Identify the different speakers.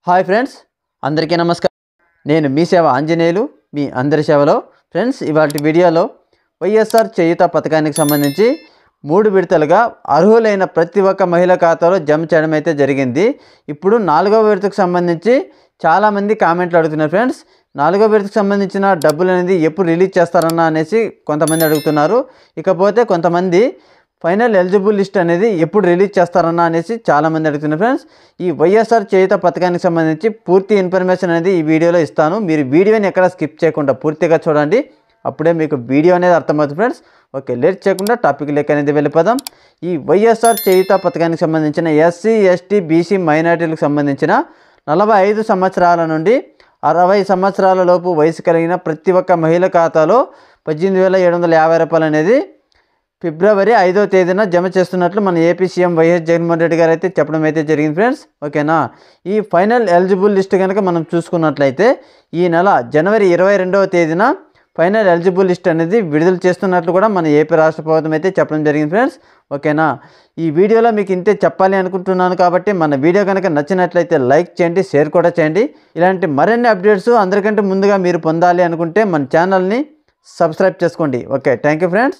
Speaker 1: Hi friends, అందరికీ నమస్కారం. నేను మీ సేవ ఆంజనేయులు, మీ అందరి సేవలో. ఫ్రెండ్స్, ఇవాళ వీడియోలో వైఎస్ఆర్ చేయూత పథకానికి సంబంధించి 3 విడతలుగా అర్హులైన ప్రతి ఒక్క మహిళ ఖాతాలో జమ చేయడం అయితే జరిగింది. ఇప్పుడు 4వ విడతకు సంబంధించి చాలామంది కామెంట్లు అడుగుతున్నారు. ఫ్రెండ్స్, 4వ విడతకు సంబంధించిన డబ్బులు అనేది ఎప్పుడు రిలీజ్ చేస్తారన్నా అనేసి కొంతమంది అడుగుతున్నారు. ఇకపోతే కొంతమంది ఫైనల్ ఎలిజిబుల్ లిస్ట్ అనేది ఎప్పుడు రిలీజ్ చేస్తారన్నా అనేసి చాలామంది అడుగుతున్నారు. ఫ్రెండ్స్, ఈ వైఎస్ఆర్ చేయూత పథకానికి సంబంధించి పూర్తి ఇన్ఫర్మేషన్ అనేది ఈ వీడియోలో ఇస్తాను. మీరు వీడియోని ఎక్కడ స్కిప్ చేయకుండా పూర్తిగా చూడండి, అప్పుడే మీకు వీడియో అనేది అర్థమవుతుంది. ఫ్రెండ్స్, ఓకే, లేట్ చేయకుండా టాపిక్ లెక్క అనేది వెళ్ళిపోదాం. ఈ వైఎస్ఆర్ చేయూత పథకానికి సంబంధించిన ఎస్సీ, ఎస్టీ, బీసీ, మైనారిటీలకు సంబంధించిన 45 సంవత్సరాల నుండి 60 సంవత్సరాల లోపు వయసు కలిగిన ప్రతి ఒక్క మహిళ ఖాతాలో 18,750 రూపాయలు అనేది ఫిబ్రవరి 5వ తేదీన జమ చేస్తున్నట్లు మన AP CM YS Jaganmohan Reddy గారు అయితే చెప్పడం అయితే జరిగింది. ఫ్రెండ్స్, ఓకేనా. ఈ ఫైనల్ ఎలిజిబుల్ లిస్ట్ కనుక మనం చూసుకున్నట్లయితే ఈ నెల జనవరి 22వ తేదీన ఫైనల్ ఎలిజిబుల్ లిస్ట్ అనేది విడుదల చేస్తున్నట్లు కూడా మన ఏపీ రాష్ట్ర ప్రభుత్వం అయితే చెప్పడం జరిగింది. ఫ్రెండ్స్, ఓకేనా. ఈ వీడియోలో మీకు ఇంతే చెప్పాలి అనుకుంటున్నాను కాబట్టి మన వీడియో కనుక నచ్చినట్లయితే లైక్ చేయండి, షేర్ కూడా చేయండి. ఇలాంటి మరిన్ని అప్డేట్స్ అందరికంటే ముందుగా మీరు పొందాలి అనుకుంటే మన ఛానల్ని సబ్స్క్రైబ్ చేసుకోండి. Okay, thank you friends.